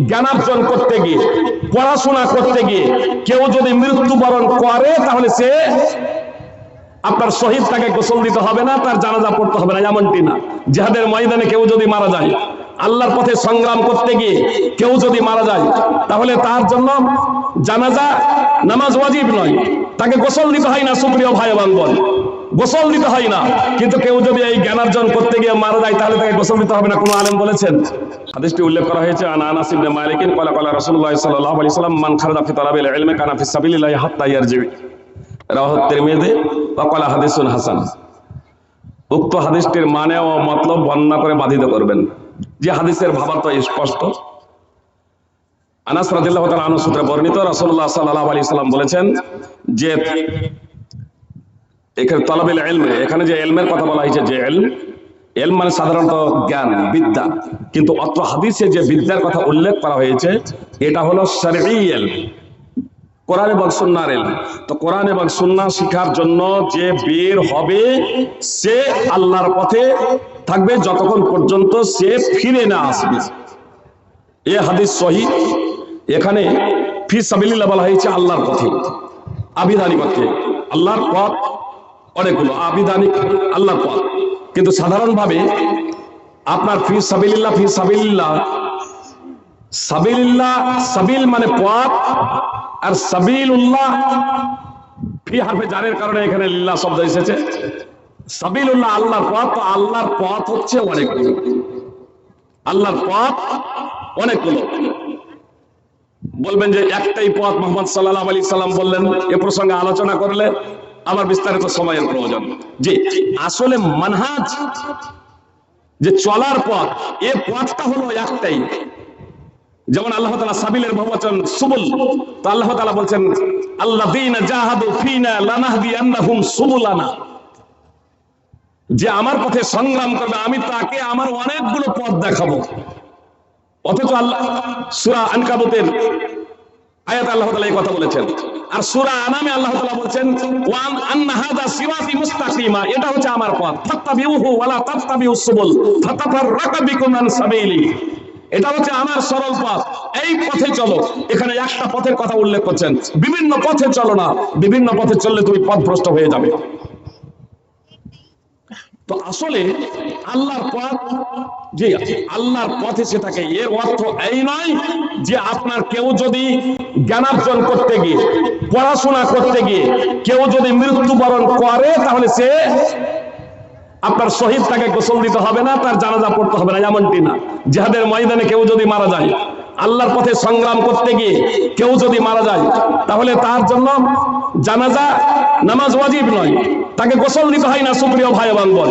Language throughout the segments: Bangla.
জ্ঞানার্জন করতে গিয়ে, পড়াশোনা করতে গিয়ে কেউ যদি মৃত্যুবরণ করে, তাহলে সে আপনার শহীদ, তাকে গোসল দিতে হবে না, তার জানাজা পড়তে হবে না, এমনটি না। জিহাদের ময়দানে কেউ যদি মারা যায়, আল্লাহর পথে সংগ্রাম করতে গিয়ে কেউ যদি মারা যায়, তাহলে তার জন্য জানাজা নামাজ ওয়াজিব নয়, তাকে গোসল দিতে হয় না। সুপ্রিয় ভাই বান্ধব, গোসল দিতে হয় না। কিন্তু কেউ যদি এই জ্ঞানার্জন করতে গিয়ে মারা যায়, তাহলে তাকে গোসল দিতে হবে না। কোন আলেম বলেছেন? হাদিসটি উল্লেখ করা হয়েছে আনাস ইবনে মালিক ক্বালা ক্বালা রাসূলুল্লাহ সাল্লাল্লাহু আলাইহি ওয়াসাল্লাম মান খারাজা ফি তালাবিল ইলমি কানা ফি সাবিলিল্লাহি হাত্তা ইয়ারজি, রাওয়াহু তিরমিজি ওয়া ক্বালা হাদিসুন হাসান। উক্ত হাদিসটির মানে ও মতলব বর্ণনা করে বাধিত করবেন। যে হাদিসের ভাবার্থ স্পষ্ট। আনাস রাদিয়াল্লাহু তাআলা আনহু সূত্রে বর্ণিত, রাসূলুল্লাহ সাল্লাল্লাহু আলাইহি ওয়াসাল্লাম বলেছেন যে এখানে তালাবিল ইলম, এখানে যে ইলমের কথা বলা হয়েছে, যে ইলম মানে সাধারণত জ্ঞান, বিদ্যা, কিন্তু অত্র হাদিসে যে বিদ্যার কথা উল্লেখ করা হয়েছে এটা হলো শরঈ ইলম, কোরআন এবং সুন্নাহর ইলম। তো কোরআন এবং সুন্নাহ শিখার জন্য যে বের হবে, সে আল্লাহর পথে থাকবে যতক্ষণ পর্যন্ত সে ফিরে না আসবে। এ হাদিস সহিহ। এখানে ফি সাবিলিল্লাহ বলা হয়েছে আল্লাহর পথে, আবিধানিক পথে। আল্লাহর পথ অনেকগুলো, আবিধানিক আল্লাহর পথ, কিন্তু সাধারণভাবে আপনার ফি সাবিলিল্লাহ, ফি সাবিলিল্লাহ, সাবিলিল্লাহ, সাবিল মানে পথ, আর সাবিলুল্লাহ ফি হারফে জারের কারণে এখানে লিল্লাহ শব্দ এসেছে। সাবিলুল্লাহ আল্লাহর পথ। তো আল্লাহর পথ হচ্ছে অনেকগুলো, আল্লাহর পথ অনেকগুলো। বলবেন যে একটাই পথ মুহাম্মদ সাল্লাল্লাহু আলাইহি সাল্লাম বললেন, এ প্রসঙ্গে আলোচনা করলে আমার বিস্তারিত সময়ের প্রয়োজন। যে আসলে মানহাজ, যে চলার পথ, এ পথটা হলো একটাই। যেমন আল্লাহ তাআলা সাবিলের বহুবচন সুবুল, তো আল্লাহ তাআলা বলছেন আল্লাযীনা জাহাদু ফিনা লানাহদিয়ান্নাহুম সুবুলানা, যে আমার পথে সংগ্রাম করবে আমি তাকে আমার অনেকগুলো পথ দেখাবো। অথচ আল্লাহ সূরা আনকাবুতের আয়াতে আল্লাহ তাআলা এই কথা বলেছেন। আর সূরা আনামে আল্লাহ তাআলা বলেছেন ওয়া আন্না হাযা সিরাতি মুস্তাকিমা, এটা হচ্ছে আমার পথ, ফাত্তাবিউহু ওয়া লা তাত্তাবিউস সুবুল ফাতাফাররাকা বিকুম আন সাবিলি, এটা হচ্ছে আমার সরল পথ, এই পথে চলো। এখানে একটা পথের কথা উল্লেখ করছেন, বিভিন্ন পথে চলো না, বিভিন্ন পথে চললে তুমি পথভ্রষ্ট হয়ে যাবে। তো আসলে আল্লাহর পথ, যে আল্লাহর পথে সে থাকে, এর অর্থ এই নয় যে আপনার কেউ যদি জ্ঞানার্জন করতে গিয়ে, পড়াশোনা করতে গিয়ে কেউ যদি মৃত্যুবরণ করে, তাহলে সে আপনার শহীদ, তাকে গোসল দিতে হবে না, তার জানাজা পড়তে হবে না, এমনটি না। জিহাদের ময়দানে কেউ যদি মারা যায়, আল্লাহর পথে সংগ্রাম করতে গিয়ে কেউ যদি মারা যায়, তাহলে তার জন্য জানাজা নামাজ ওয়াজিব নয়, তাকে গোসল দিতে হয় না। সুপ্রিয় ভাই বান্ধব,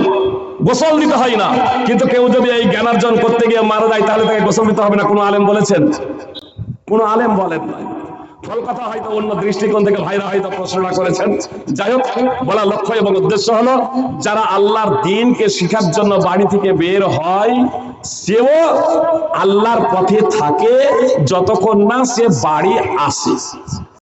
গোসল দিতে হয় না। কিন্তু কেউ যদি এই জ্ঞানার্জন করতে গিয়ে মারা যায়, তাহলে তাকে গোসল দিতে হবে না। কোন আলেম বলেছেন? কোন আলেম বলেন নাই। ফল কথা হয়তো অন্য দৃষ্টিকোণ থেকে ভাইরা হয়তো প্রশ্নটা করেছেন। যাই হোক, বলা লক্ষ্য এবং উদ্দেশ্য হলো, যারা আল্লাহর দ্বীনকে শিখার জন্য বাড়ি থেকে বের হয়, সেও আল্লাহর পথে থাকে যতক্ষণ না সে বাড়ি আসে।